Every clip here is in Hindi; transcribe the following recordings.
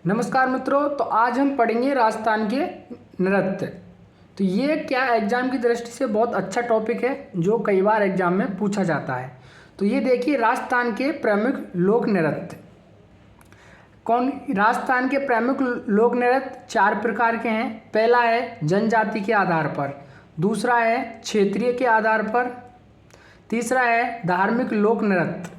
नमस्कार मित्रों। तो आज हम पढ़ेंगे राजस्थान के नृत्य। तो ये क्या एग्जाम की दृष्टि से बहुत अच्छा टॉपिक है जो कई बार एग्जाम में पूछा जाता है। तो ये देखिए, राजस्थान के प्रमुख लोक नृत्य राजस्थान के प्रमुख लोक नृत्य 4 प्रकार के हैं। पहला है जनजाति के आधार पर, दूसरा है क्षेत्रीय के आधार पर, तीसरा है धार्मिक लोक नृत्य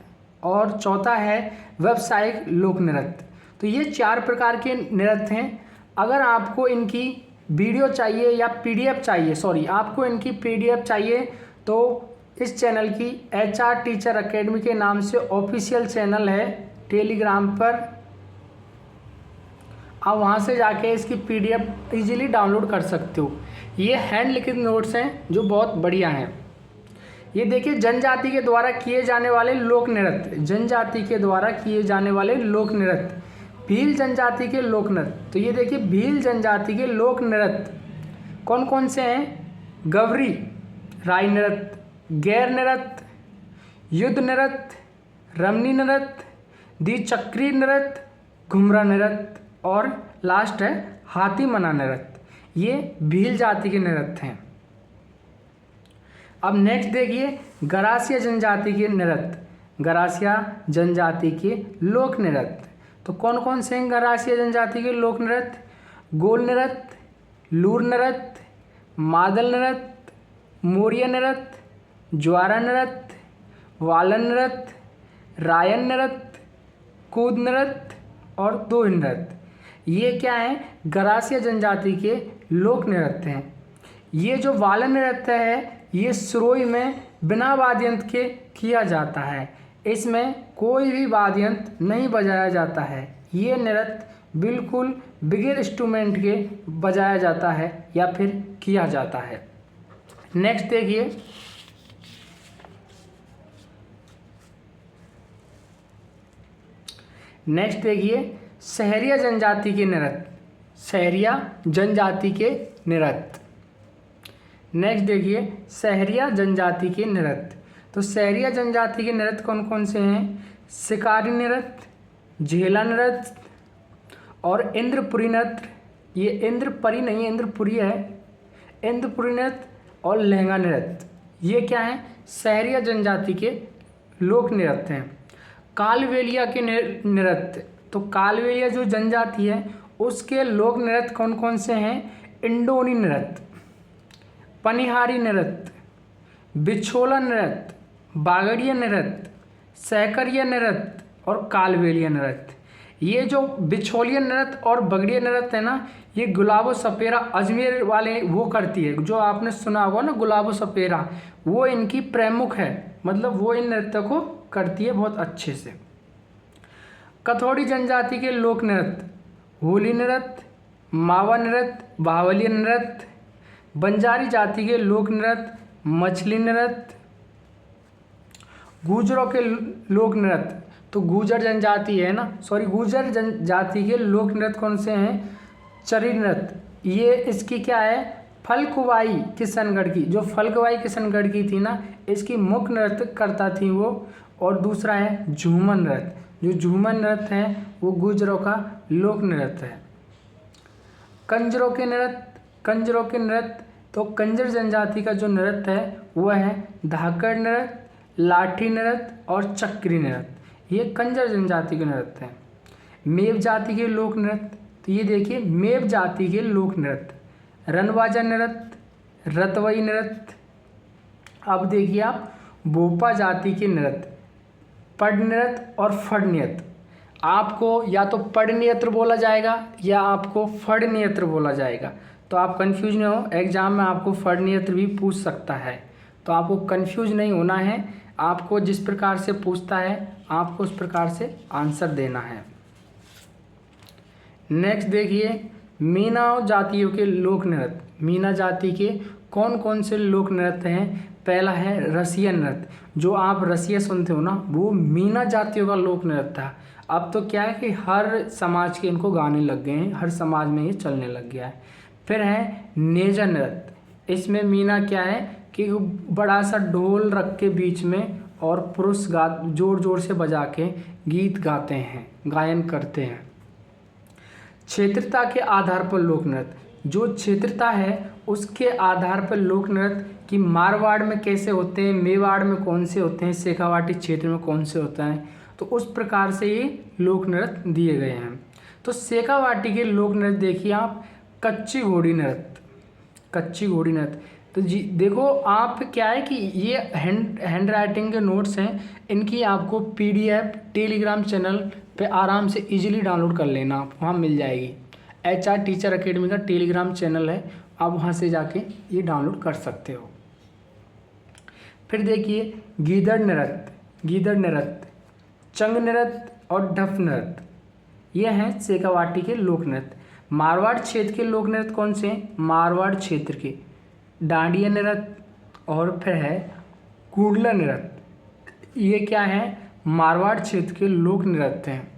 और चौथा है व्यावसायिक लोक नृत्य। तो ये 4 प्रकार के नृत्य हैं। अगर आपको इनकी वीडियो चाहिए या पीडीएफ चाहिए, आपको इनकी पीडीएफ चाहिए तो इस चैनल की HR टीचर एकेडमी के नाम से ऑफिशियल चैनल है टेलीग्राम पर। आप वहाँ से जाके इसकी पीडीएफ इजीली डाउनलोड कर सकते हो। ये हैंड लिखित नोट्स हैं जो बहुत बढ़िया हैं। ये देखिए, जनजाति के द्वारा किए जाने वाले लोक नृत्य, जनजाति के द्वारा किए जाने वाले लोक नृत्य, भील जनजाति के लोक नृत्य। तो ये देखिए, भील जनजाति के लोक नृत्य कौन कौन से हैं? गवरी, राई नृत्य, गैर नृत्य, युद्ध नृत्य, रमणी नृत्य, द्विचक्री नृत्य, घुमरा नृत्य और लास्ट है हाथी मना नृत्य। ये भील जाति के नृत्य हैं। अब नेक्स्ट देखिए, गरासिया जनजाति के नृत्य, गरासिया जनजाति के लोक नृत्य। तो कौन कौन से हैं गरासिया जनजाति के लोक नृत्य? गोल नृत्य, लूर नृत्य, मादल नृत्य, मोरिया नृत्य, ज्वारा नृत्य, वालन नृत्य, रायन नृत्य, कूद नृत्य और दोह नृत्य। ये क्या है? गरासिया जनजाति के लोक नृत्य हैं। ये जो वालन नृत्य है ये सिरोही में बिना वाद्य यंत्र के किया जाता है। इसमें कोई भी वाद्य यंत्र नहीं बजाया जाता है। ये नृत्य बिल्कुल बगैर इंस्ट्रूमेंट के बजाया जाता है या फिर किया जाता है। नेक्स्ट देखिए, सहरिया जनजाति के नृत्य, सहरिया जनजाति के नृत्य। नेक्स्ट देखिए, सहरिया जनजाति के नृत्य। तो सहरिया जनजाति के नृत्य कौन कौन से हैं? शिकारी नृत्य, झेला नृत्य और इंद्रपुरी नृत्य। ये इंद्रपरी नहीं, इंद्रपुरी है। इंद्रपुरी नृत्य और लहंगा नृत्य। ये क्या है? सहरिया जनजाति के लोक नृत्य हैं। कालबेलिया के नृत्य, तो कालबेलिया जो जनजाति है उसके लोक नृत्य कौन कौन से हैं? इंडोनी नृत्य, पनिहारी नृत्य, बिछोला नृत्य, बागड़िया नृत्य, सहकरिया नृत्य और कालबेलिया नृत्य। ये जो बिछोलिया नृत्य और बगड़िया नृत्य है ना, ये गुलाबो सपेरा अजमेर वाले वो करती है। जो आपने सुना होगा ना गुलाबो सपेरा, वो इनकी प्रमुख है, मतलब वो इन नृत्य को करती है बहुत अच्छे से। कथौड़ी जनजाति के लोक नृत्य, होली नृत्य, मावा नृत्य, बावली नृत्य। बंजारी जाति के लोक नृत्य, मछली नृत्य। गुर्जरों के लोक नृत्य, तो गुर्जर जनजाति है ना, गुर्जर जनजाति के लोक नृत्य कौन से हैं? चरी नृत्य। ये इसकी क्या है? फलकुवाई किशनगढ़ की, जो फलकुवाई किशनगढ़ की थी ना, इसकी मुख्य नृत्य करता थी वो। और दूसरा है झूमर नृत्य। जो झूमर नृत्य है वो गुर्जरों का लोक नृत्य है। कंजरों के नृत्य, तो कंजर जनजाति का जो नृत्य है वह है धाकड़ नृत्य, लाठी नृत्य और चक्री नृत्य। ये कंजर जनजाति के नृत्य हैं। मेव जाति के लोक नृत्य, तो ये देखिए मेव जाति के लोक नृत्य, रनबाजा नृत्य, रतवई नृत्य। अब देखिए आप भोपा जाति के नृत्य, पड नृत्य और फड़ नृत्य। आपको या तो पड नृत्य बोला जाएगा या आपको फड़ नृत्य बोला जाएगा, तो आप कंफ्यूज नहीं हो। एग्जाम में आपको फड़ नृत्य भी पूछ सकता है, तो आपको कंफ्यूज नहीं होना है। आपको जिस प्रकार से पूछता है आपको उस प्रकार से आंसर देना है। नेक्स्ट देखिए, मीना जातियों के लोक नृत्य। मीना जाति के कौन कौन से लोक नृत्य हैं? पहला है रसिया नृत्य, जो आप रसिया सुनते हो ना, वो मीना जातियों का लोक नृत्य था। अब तो क्या है कि हर समाज के इनको गाने लग गए हैं, हर समाज में ये चलने लग गया है। फिर है नेजा नृत्य। इसमें मीना क्या है कि बड़ा सा ढोल रख के बीच में और पुरुष जोर जोर से बजा के गीत गाते हैं, गायन करते हैं। क्षेत्रता के आधार पर लोक नृत्य, जो क्षेत्रता है उसके आधार पर लोक नृत्य कि मारवाड़ में कैसे होते हैं, मेवाड़ में कौन से होते हैं, शेखावाटी क्षेत्र में कौन से होता है, तो उस प्रकार से ये लोक नृत्य दिए गए हैं। तो शेखावाटी के लोक नृत्य देखिए आप, कच्ची घोड़ी नृत्य, कच्ची घोड़ी नृत्य। तो जी देखो आप क्या है कि ये हैंड राइटिंग के नोट्स हैं, इनकी आपको पीडीएफ टेलीग्राम चैनल पे आराम से इजीली डाउनलोड कर लेना, आप वहाँ मिल जाएगी। HR टीचर अकेडमी का टेलीग्राम चैनल है, आप वहाँ से जाके ये डाउनलोड कर सकते हो। फिर देखिए गीदड़ नृत्य, गीदड़ नृत्य, चंग नृत्य और ढफ नृत्य, ये हैं शेखावाटी के लोक नृत्य। मारवाड़ क्षेत्र के लोक नृत्य कौन से हैं? मारवाड़ क्षेत्र के डांडिया नृत्य और फिर है कुंडला नृत्य, ये क्या है? मारवाड़ क्षेत्र के लोक नृत्य हैं।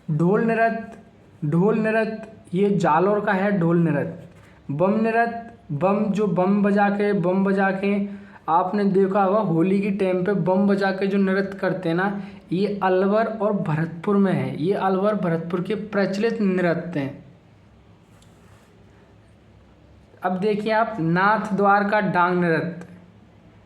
ढोल नृत्य, ढोल नृत्य ये जालौर का है ढोल नृत्य। बम नृत्य, बम जो बम बजा के आपने देखा होगा होली की टाइम पे बम बजा के जो नृत्य करते हैं ना, ये अलवर और भरतपुर में है, ये अलवर भरतपुर के प्रचलित नृत्य हैं। अब देखिए आप नाथ द्वार का डांग नृत्य,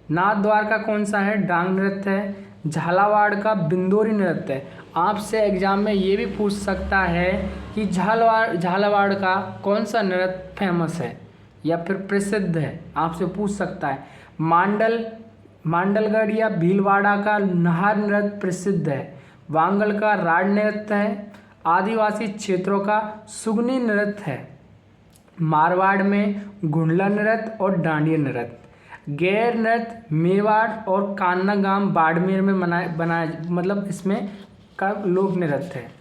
नाथ द्वार का कौन सा है? डांग नृत्य है। झालावाड़ का बिंदोरी नृत्य है। आपसे एग्जाम में ये भी पूछ सकता है कि झालावाड़ का कौन सा नृत्य फेमस है या फिर प्रसिद्ध है, आपसे पूछ सकता है। मांडलगढ़ या भीलवाड़ा का नाहर नृत्य प्रसिद्ध है। वांगल का राड नृत्य है। आदिवासी क्षेत्रों का सुगनी नृत्य है। मारवाड़ में गुंडला नृत्य और डांडिया नृत्य। गैर नृत्य मेवाड़ और कान्ना गांव बाड़मेर में बनाया मतलब इसमें का लोक नृत्य है।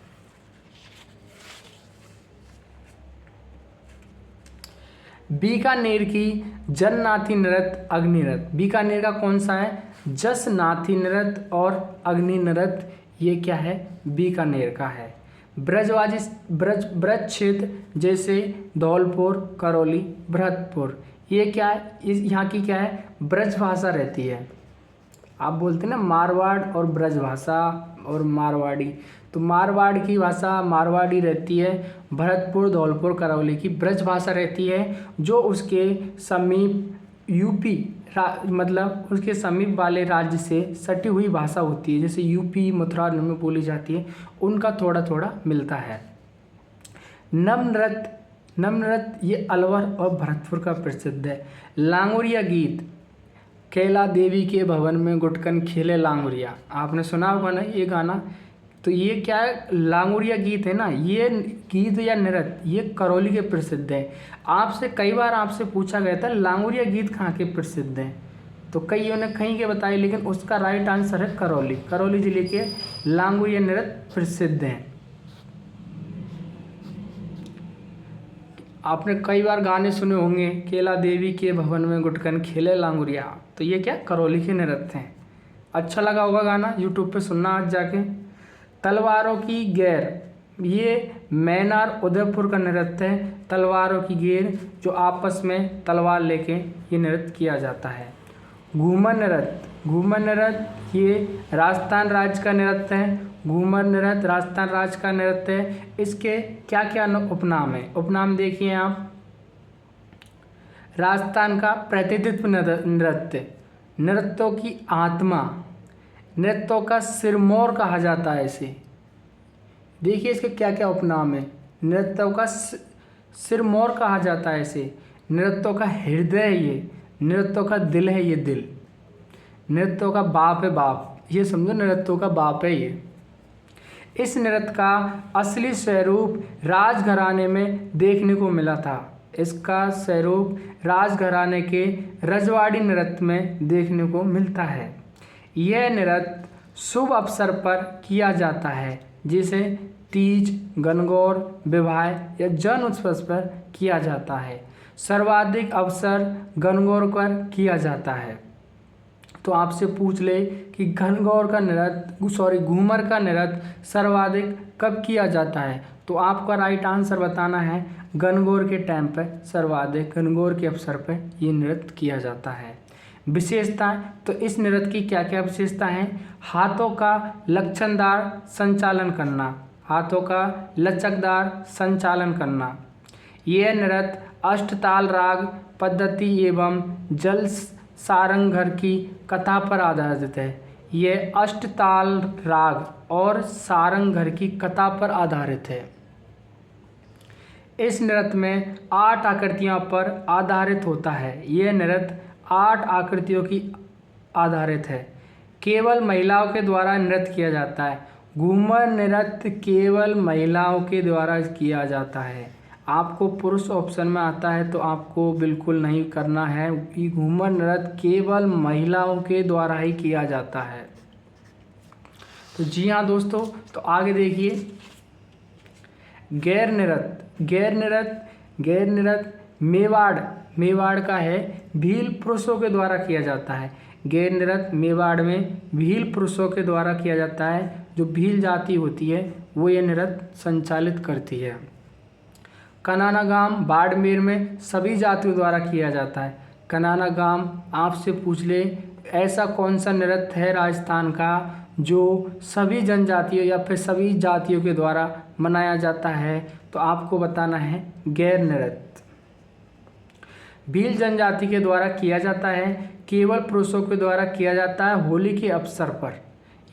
बीकानेर की जननाथी नृत्य अग्नि नृत्य, बीकानेर का कौन सा है? जसनाथी नृत्य और अग्नि नृत्य, ये क्या है? बीकानेर का है। ब्रज क्षेत्र जैसे धौलपुर, करौली, भरतपुर, ये क्या है? यहाँ की क्या है? ब्रज भाषा रहती है। आप बोलते हैं ना मारवाड़ और ब्रज भाषा और मारवाड़ी, तो मारवाड़ की भाषा मारवाड़ी रहती है। भरतपुर, धौलपुर, करौली की ब्रज भाषा रहती है, जो उसके समीप यूपी मतलब उसके समीप वाले राज्य से सटी हुई भाषा होती है, जैसे यूपी मथुरा में बोली जाती है, उनका थोड़ा थोड़ा मिलता है। नव नृत्य ये अलवर और भरतपुर का प्रसिद्ध है। लांगुरिया गीत, कैला देवी के भवन में गुटकन खेले लांगुरिया, आपने सुना होगा ना ये गाना। तो ये क्या है? लांगुरिया गीत है ना, ये गीत या नृत्य ये करौली के प्रसिद्ध है। आपसे कई बार आपसे पूछा गया था लांगुरिया गीत कहाँ के प्रसिद्ध हैं, तो कईयों ने कहीं के बताए, लेकिन उसका राइट आंसर है करौली। करौली जिले के लांगुरिया नृत्य प्रसिद्ध हैं। आपने कई बार गाने सुने होंगे, केला देवी के भवन में गुटकन खेले लांगुरिया, तो ये क्या? करौली के नृत्य हैं। अच्छा लगा होगा गाना, यूट्यूब पे सुनना आज जाके। तलवारों की गैर, ये मैनार उदयपुर का नृत्य है। तलवारों की गैर जो आपस में तलवार लेके ये नृत्य किया जाता है। घूमर नृत्य, घूमर नृत्य ये राजस्थान राज्य का नृत्य है। घूमर नृत्य राजस्थान राज्य का नृत्य है। इसके क्या क्या उपनाम है? उपनाम देखिए आप, राजस्थान का प्रतिनिधित्व नृत्य, नृत्यों की आत्मा, नृत्यों का सिरमौर कहा जाता है इसे। देखिए इसके क्या क्या उपनाम है। नृत्यों का सिरमौर कहा जाता है इसे। नृत्यों का हृदय है ये, नृत्यों का दिल है ये दिल, नृत्यों का बाप है बाप, ये समझो नृत्यों का बाप है ये। इस नृत्य का असली स्वरूप राजघराने में देखने को मिला था। इसका स्वरूप राजघराने के रजवाड़ी नृत्य में देखने को मिलता है। यह नृत्य शुभ अवसर पर किया जाता है, जैसे तीज, गणगौर, विवाह या जन्म उत्सव पर किया जाता है। सर्वाधिक अवसर गणगौर पर किया जाता है। तो आपसे पूछ ले कि घूमर का नृत्य सर्वाधिक कब किया जाता है, तो आपका राइट आंसर बताना है गणगौर के टाइम पर, सर्वाधिक गणगौर के अवसर पर ये नृत्य किया जाता है। विशेषता, तो इस नृत्य की क्या क्या विशेषता हैं? हाथों का लक्षणदार संचालन करना, हाथों का लचकदार संचालन करना। यह नृत्य अष्टताल राग पद्धति एवं जल सारंग की कथा पर आधारित है। यह अष्टताल राग और सारंग की कथा पर आधारित है। इस नृत्य में 8 आकृतियों पर आधारित होता है। यह नृत्य 8 आकृतियों की आधारित है। केवल महिलाओं के द्वारा नृत्य किया जाता है। घूमर नृत्य केवल महिलाओं के द्वारा किया जाता है। आपको पुरुष ऑप्शन में आता है तो आपको बिल्कुल नहीं करना है कि घूमर नृत्य केवल महिलाओं के द्वारा ही किया जाता है। तो जी हाँ दोस्तों, तो आगे देखिए गैर नृत्य। गैर नृत्य मेवाड़ का है, भील पुरुषों के द्वारा किया जाता है। गैर नृत्य मेवाड़ में भील पुरुषों के द्वारा किया जाता है। जो भील जाति होती है वो ये नृत्य संचालित करती है। कनाना गाम बाड़मेर में सभी जातियों द्वारा किया जाता है। कनाना गाम आपसे पूछ ले ऐसा कौन सा नृत्य है राजस्थान का जो सभी जनजातियों या फिर सभी जातियों के द्वारा मनाया जाता है, तो आपको बताना है गैर नृत्य। भील जनजाति के द्वारा किया जाता है, केवल पुरुषों के द्वारा किया जाता है होली के अवसर पर।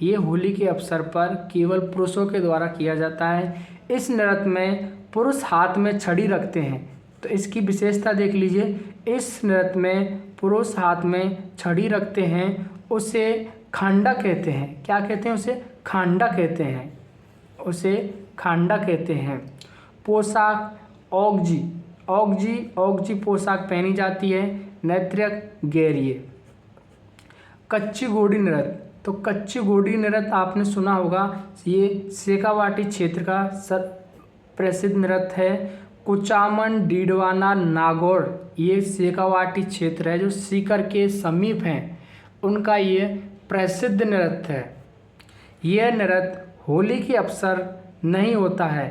ये होली के अवसर पर केवल पुरुषों के द्वारा किया जाता है। इस नृत्य में पुरुष हाथ में छड़ी रखते हैं, तो इसकी विशेषता देख लीजिए। इस नृत्य में पुरुष हाथ में छड़ी रखते हैं, उसे खांडा कहते हैं। क्या कहते हैं? उसे खांडा कहते हैं। उसे खांडा कहते हैं। पोशाक औगजी पोशाक पहनी जाती है। नैत्रिक गैरिये। कच्ची घोड़ी नृत्य। तो कच्ची घोड़ी नृत्य आपने सुना होगा, ये शेखावाटी क्षेत्र का प्रसिद्ध नृत्य है। कुचामन डीडवाना नागौर ये शेखावाटी क्षेत्र है जो सीकर के समीप हैं, उनका ये प्रसिद्ध नृत्य है। यह नृत्य होली के अवसर नहीं होता है।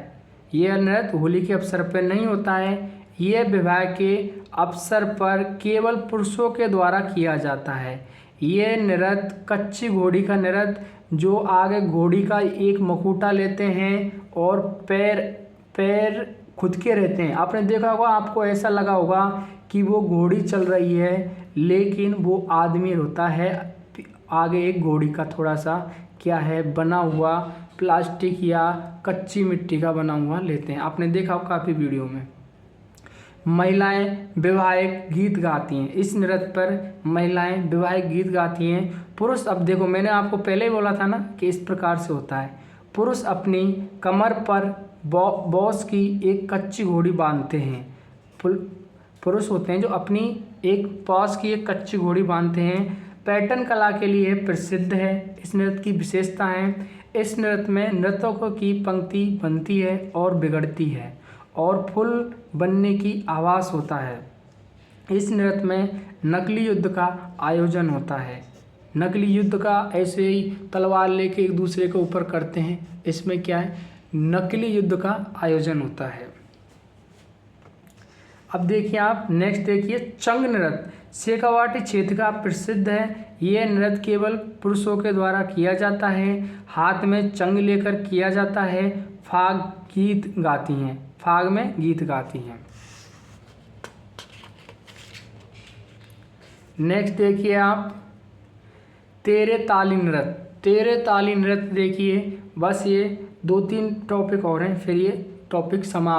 यह नृत्य होली के अवसर पर नहीं होता है। यह विवाह के अवसर पर केवल पुरुषों के द्वारा किया जाता है। यह नृत्य कच्ची घोड़ी का नृत्य, जो आगे घोड़ी का एक मकुटा लेते हैं और पैर खुद के रहते हैं। आपने देखा होगा, आपको ऐसा लगा होगा कि वो घोड़ी चल रही है, लेकिन वो आदमी होता है। आगे एक घोड़ी का थोड़ा सा क्या है बना हुआ प्लास्टिक या कच्ची मिट्टी का बना हुआ लेते हैं। आपने देखा हो काफ़ी वीडियो में। महिलाएं विवाहिक गीत गाती हैं। इस नृत्य पर महिलाएं विवाहिक गीत गाती हैं। पुरुष, अब देखो मैंने आपको पहले ही बोला था ना कि इस प्रकार से होता है। पुरुष अपनी कमर पर बॉस की एक कच्ची घोड़ी बांधते हैं। पुरुष होते हैं जो अपनी एक बॉस की एक कच्ची घोड़ी बांधते हैं। पैटर्न कला के लिए प्रसिद्ध है। इस नृत्य की विशेषता है, इस नृत्य में नर्तकों की पंक्ति बनती है और बिगड़ती है और फूल बनने की आवाज़ होता है। इस नृत्य में नकली युद्ध का आयोजन होता है। नकली युद्ध का ऐसे ही तलवार लेके एक दूसरे के ऊपर करते हैं। इसमें क्या है, नकली युद्ध का आयोजन होता है। अब देखिए आप नेक्स्ट देखिए चंग नृत्य। शेखावाटी क्षेत्र का प्रसिद्ध है। यह नृत्य केवल पुरुषों के द्वारा किया जाता है। हाथ में चंग लेकर किया जाता है। फाग में गीत गाती हैं। नेक्स्ट देखिए आप तेरे ताली नृत्य देखिए। बस ये 2-3 टॉपिक और हैं, फिर ये टॉपिक समाप्त।